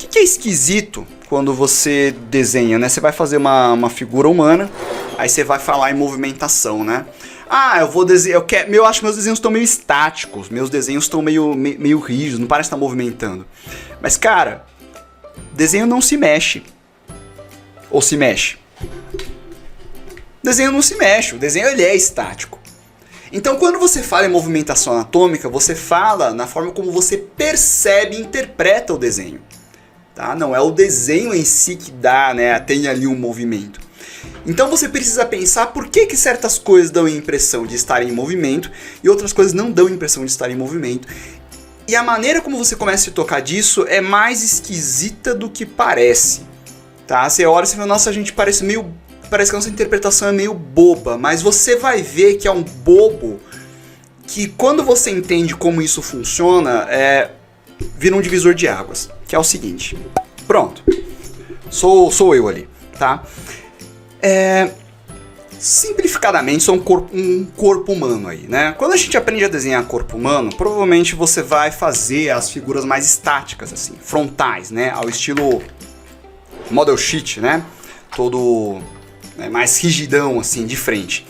que é esquisito quando você desenha, né? Você vai fazer uma figura humana, aí você vai falar em movimentação, né? Ah, eu vou desenhar, eu acho que meus desenhos estão meio estáticos, meus desenhos estão meio rígidos, não parece estar movimentando. Mas, cara, desenho não se mexe. Ou se mexe? Desenho não se mexe, o desenho ele é estático. Então, quando você fala em movimentação anatômica, você fala na forma como você percebe e interpreta o desenho. Tá? Não é o desenho em si que dá, né? Tem ali um movimento. Então você precisa pensar por que certas coisas dão a impressão de estar em movimento e outras coisas não dão a impressão de estar em movimento. E a maneira como você começa a se tocar disso é mais esquisita do que parece. Tá? Você olha e você fala, nossa, a gente parece que a nossa interpretação é meio boba, mas você vai ver que é um bobo que quando você entende como isso funciona, vira um divisor de águas, que é o seguinte. Pronto, sou eu ali, tá? Simplificadamente, sou um corpo humano aí, né? Quando a gente aprende a desenhar corpo humano, provavelmente você vai fazer as figuras mais estáticas, assim, frontais, né? Ao estilo model sheet, né? Todo mais rigidão, assim, de frente.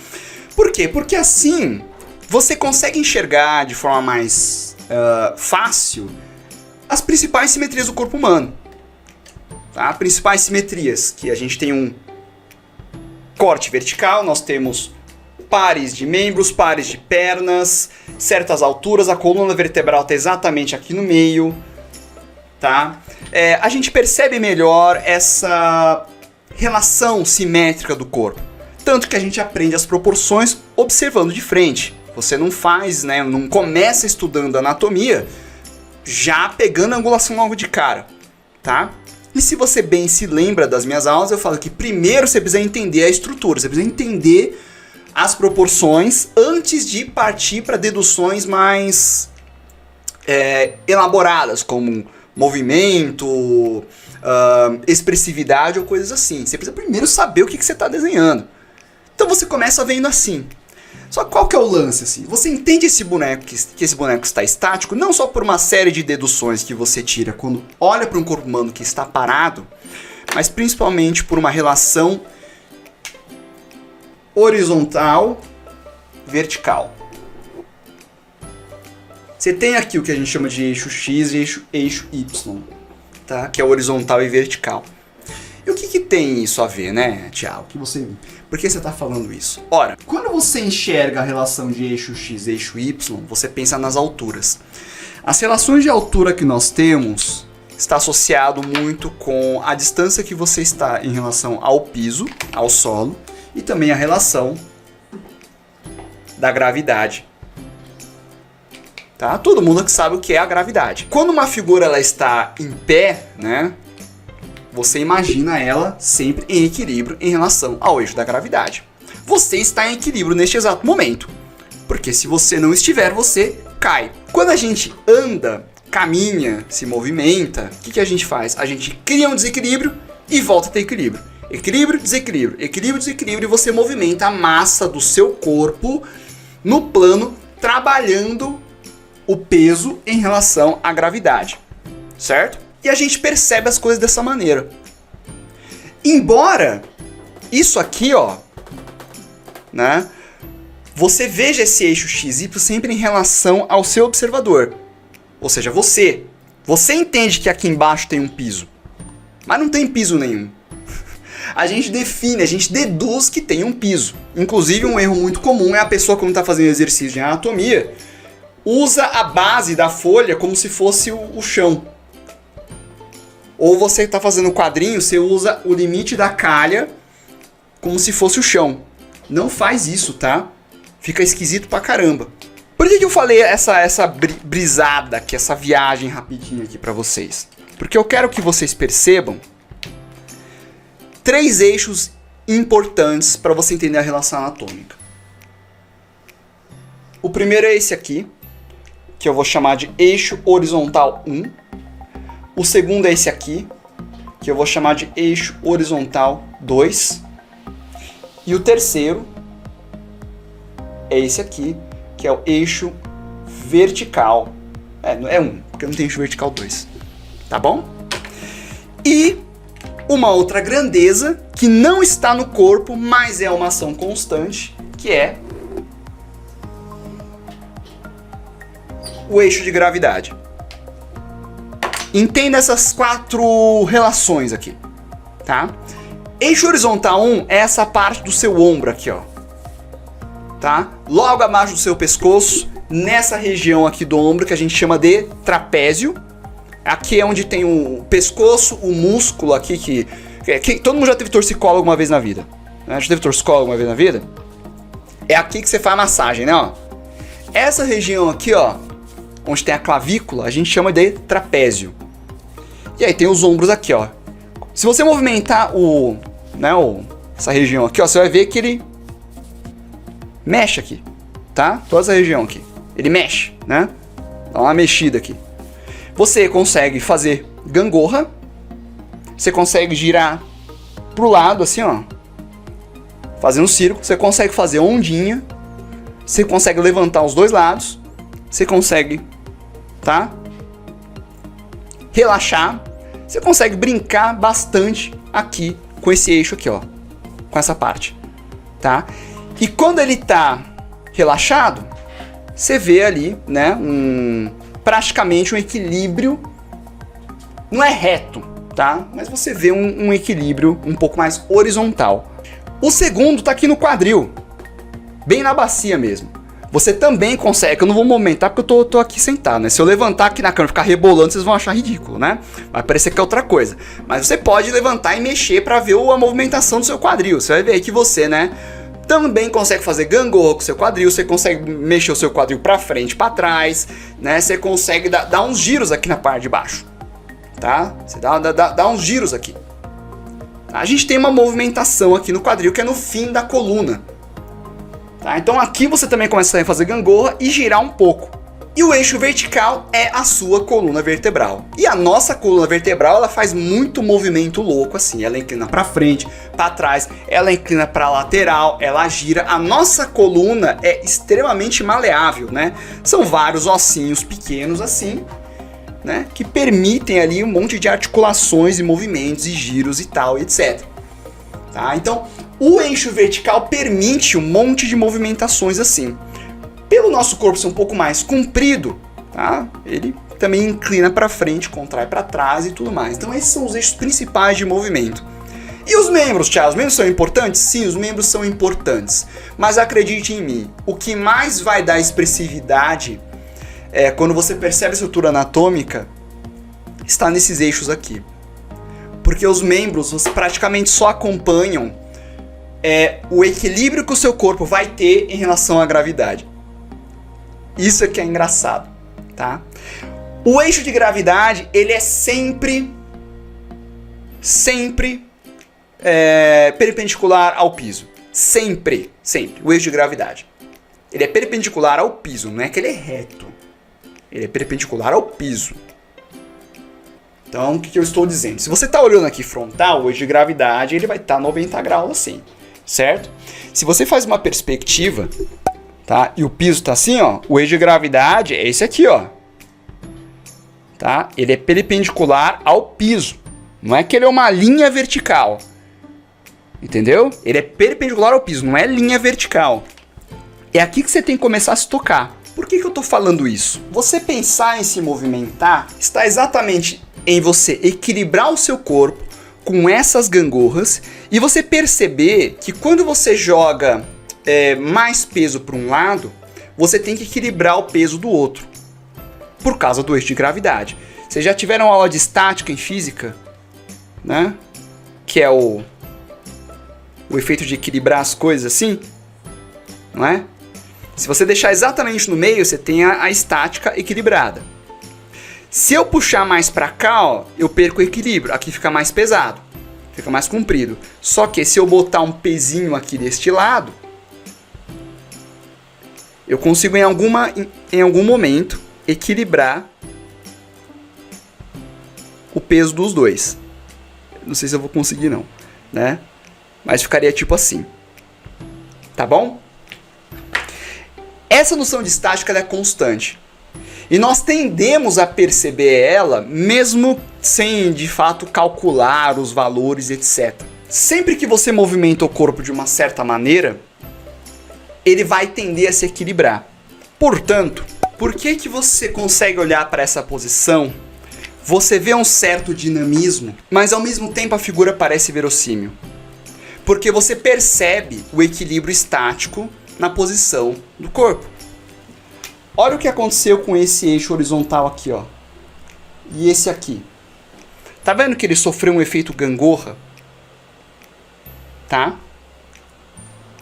Por quê? Porque assim você consegue enxergar de forma mais fácil as principais simetrias do corpo humano. Tá? Principais simetrias, que a gente tem um corte vertical, nós temos pares de membros, pares de pernas, certas alturas, a coluna vertebral está exatamente aqui no meio. Tá? A gente percebe melhor essa relação simétrica do corpo. Tanto que a gente aprende as proporções observando de frente. Você não faz, né, não começa estudando anatomia já pegando a angulação logo de cara, tá? E se você bem se lembra das minhas aulas, eu falo que primeiro você precisa entender a estrutura, você precisa entender as proporções antes de partir para deduções mais elaboradas, como movimento, expressividade ou coisas assim. Você precisa primeiro saber o que você está desenhando. Então você começa vendo assim. Só que qual que é o lance, assim? Você entende esse boneco, que esse boneco está estático, não só por uma série de deduções que você tira quando olha para um corpo humano que está parado, mas principalmente por uma relação horizontal-vertical. Você tem aqui o que a gente chama de eixo X e eixo Y, tá? Que é horizontal e vertical. E o que tem isso a ver, né, Thiago? Por que você está falando isso? Ora, quando você enxerga a relação de eixo X e eixo Y, você pensa nas alturas. As relações de altura que nós temos está associado muito com a distância que você está em relação ao piso, ao solo, e também a relação da gravidade. Tá? Todo mundo que sabe o que é a gravidade. Quando uma figura ela está em pé, né? Você imagina ela sempre em equilíbrio em relação ao eixo da gravidade. Você está em equilíbrio neste exato momento, porque se você não estiver, você cai. Quando a gente anda, caminha, se movimenta, o que a gente faz? A gente cria um desequilíbrio e volta a ter equilíbrio. Equilíbrio, desequilíbrio, equilíbrio, desequilíbrio, e você movimenta a massa do seu corpo no plano, trabalhando o peso em relação à gravidade, certo? E a gente percebe as coisas dessa maneira. Embora isso aqui, ó, né, você veja esse eixo XY sempre em relação ao seu observador. Ou seja, você entende que aqui embaixo tem um piso, mas não tem piso nenhum. A gente define, a gente deduz que tem um piso. Inclusive, um erro muito comum é a pessoa, quando está fazendo exercício de anatomia, usa a base da folha como se fosse o chão. Ou você está fazendo quadrinho, você usa o limite da calha como se fosse o chão. Não faz isso, tá? Fica esquisito pra caramba. Por que eu falei essa brisada aqui, essa viagem rapidinha aqui pra vocês? Porque eu quero que vocês percebam 3 eixos importantes para você entender a relação anatômica. O primeiro é esse aqui, que eu vou chamar de eixo horizontal 1. O segundo é esse aqui, que eu vou chamar de eixo horizontal 2. E o terceiro é esse aqui, que é o eixo vertical. É 1, porque não tem eixo vertical 2. Tá bom? E uma outra grandeza que não está no corpo, mas é uma ação constante, que é o eixo de gravidade. Entenda essas 4 relações aqui, tá? Eixo horizontal 1 é essa parte do seu ombro aqui, ó. Tá? Logo abaixo do seu pescoço, nessa região aqui do ombro que a gente chama de trapézio. Aqui é onde tem o pescoço, o músculo aqui que todo mundo já teve torcicolo alguma vez na vida, né? Já teve torcicolo alguma vez na vida? É aqui que você faz a massagem, né? Ó. Essa região aqui, ó, onde tem a clavícula, a gente chama de trapézio. E aí tem os ombros aqui, ó. Se você movimentar essa região aqui, ó, você vai ver que ele mexe aqui, tá? Toda essa região aqui. Ele mexe, né? Dá uma mexida aqui. Você consegue fazer gangorra. Você consegue girar pro lado, assim, ó. Fazer um círculo. Você consegue fazer ondinha. Você consegue levantar os dois lados. Você consegue, tá? Relaxar. Você consegue brincar bastante aqui com esse eixo aqui, ó. Com essa parte, tá? E quando ele tá relaxado, você vê ali, né, praticamente um equilíbrio. Não é reto, tá? Mas você vê um equilíbrio um pouco mais horizontal. O segundo tá aqui no quadril, bem na bacia mesmo. Você também consegue, eu não vou movimentar porque eu tô aqui sentado, né? Se eu levantar aqui na cama e ficar rebolando, vocês vão achar ridículo, né? Vai parecer que é outra coisa. Mas você pode levantar e mexer para ver a movimentação do seu quadril. Você vai ver aí que você, né, também consegue fazer gangorra com o seu quadril. Você consegue mexer o seu quadril para frente, para trás, né? Você consegue dar uns giros aqui na parte de baixo, tá? Você dá uns giros aqui. A gente tem uma movimentação aqui no quadril que é no fim da coluna. Tá, então aqui você também começa a fazer gangorra e girar um pouco. E o eixo vertical é a sua coluna vertebral. E a nossa coluna vertebral, ela faz muito movimento louco assim. Ela inclina para frente, para trás, ela inclina para lateral, ela gira. A nossa coluna é extremamente maleável, né? São vários ossinhos pequenos assim, né, que permitem ali um monte de articulações e movimentos e giros e tal, etc. Tá? Então, o eixo vertical permite um monte de movimentações assim. Pelo nosso corpo ser um pouco mais comprido, tá? Ele também inclina para frente, contrai para trás e tudo mais. Então esses são os eixos principais de movimento. E os membros, Thiago? Os membros são importantes? Sim, os membros são importantes. Mas acredite em mim, o que mais vai dar expressividade quando você percebe a estrutura anatômica está nesses eixos aqui. Porque os membros você praticamente só acompanham o equilíbrio que o seu corpo vai ter em relação à gravidade. Isso é que é engraçado, tá? O eixo de gravidade, ele é sempre perpendicular ao piso. Sempre. O eixo de gravidade. Ele é perpendicular ao piso, não é que ele é reto. Ele é perpendicular ao piso. Então, o que eu estou dizendo? Se você está olhando aqui frontal, o eixo de gravidade ele vai estar 90 graus assim, certo? Se você faz uma perspectiva, tá? E o piso está assim, ó, o eixo de gravidade é esse aqui, ó. Tá? Ele é perpendicular ao piso. Não é que ele é uma linha vertical. Entendeu? Ele é perpendicular ao piso, não é linha vertical. É aqui que você tem que começar a se tocar. Por que eu estou falando isso? Você pensar em se movimentar está exatamente em você equilibrar o seu corpo com essas gangorras e você perceber que quando você joga mais peso para um lado, você tem que equilibrar o peso do outro, por causa do eixo de gravidade. Vocês já tiveram aula de estática em física, né? Que é o efeito de equilibrar as coisas assim, não é? Se você deixar exatamente no meio, você tem a estática equilibrada. Se eu puxar mais para cá, ó, eu perco o equilíbrio. Aqui fica mais pesado, fica mais comprido. Só que se eu botar um pezinho aqui deste lado, eu consigo em algum momento equilibrar o peso dos dois. Não sei se eu vou conseguir não, né? Mas ficaria tipo assim. Tá bom? Essa noção de estática ela é constante. E nós tendemos a perceber ela mesmo sem, de fato, calcular os valores, etc. Sempre que você movimenta o corpo de uma certa maneira, ele vai tender a se equilibrar. Portanto, por que você consegue olhar para essa posição, você vê um certo dinamismo, mas ao mesmo tempo a figura parece verossímil? Porque você percebe o equilíbrio estático na posição do corpo. Olha o que aconteceu com esse eixo horizontal aqui, ó. E esse aqui. Tá vendo que ele sofreu um efeito gangorra? Tá?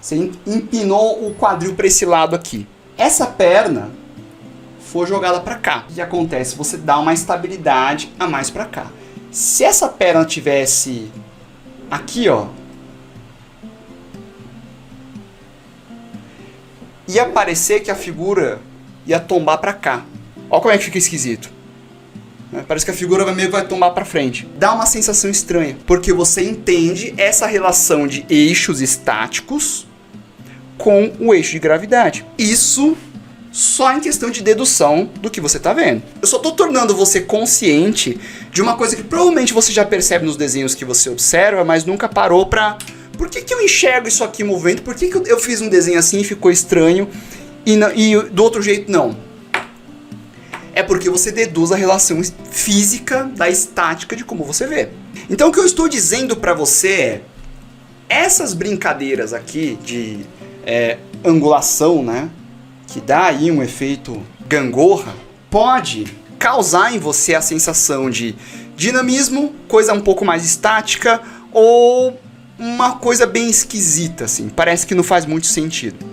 Você empinou o quadril para esse lado aqui. Essa perna foi jogada para cá. O que acontece? Você dá uma estabilidade a mais para cá. Se essa perna tivesse aqui, ó, ia parecer que a figura ia tombar para cá. Olha como é que fica esquisito. Parece que a figura meio que vai tombar para frente. Dá uma sensação estranha, porque você entende essa relação de eixos estáticos com o eixo de gravidade. Isso só em questão de dedução do que você está vendo. Eu só estou tornando você consciente de uma coisa que provavelmente você já percebe nos desenhos que você observa, mas nunca parou para... Por que eu enxergo isso aqui em movimento? Por que eu fiz um desenho assim e ficou estranho e do outro jeito não? É porque você deduz a relação física da estática de como você vê. Então o que eu estou dizendo para você é, essas brincadeiras aqui de angulação, né, que dá aí um efeito gangorra, pode causar em você a sensação de dinamismo, coisa um pouco mais estática, ou uma coisa bem esquisita, assim, parece que não faz muito sentido.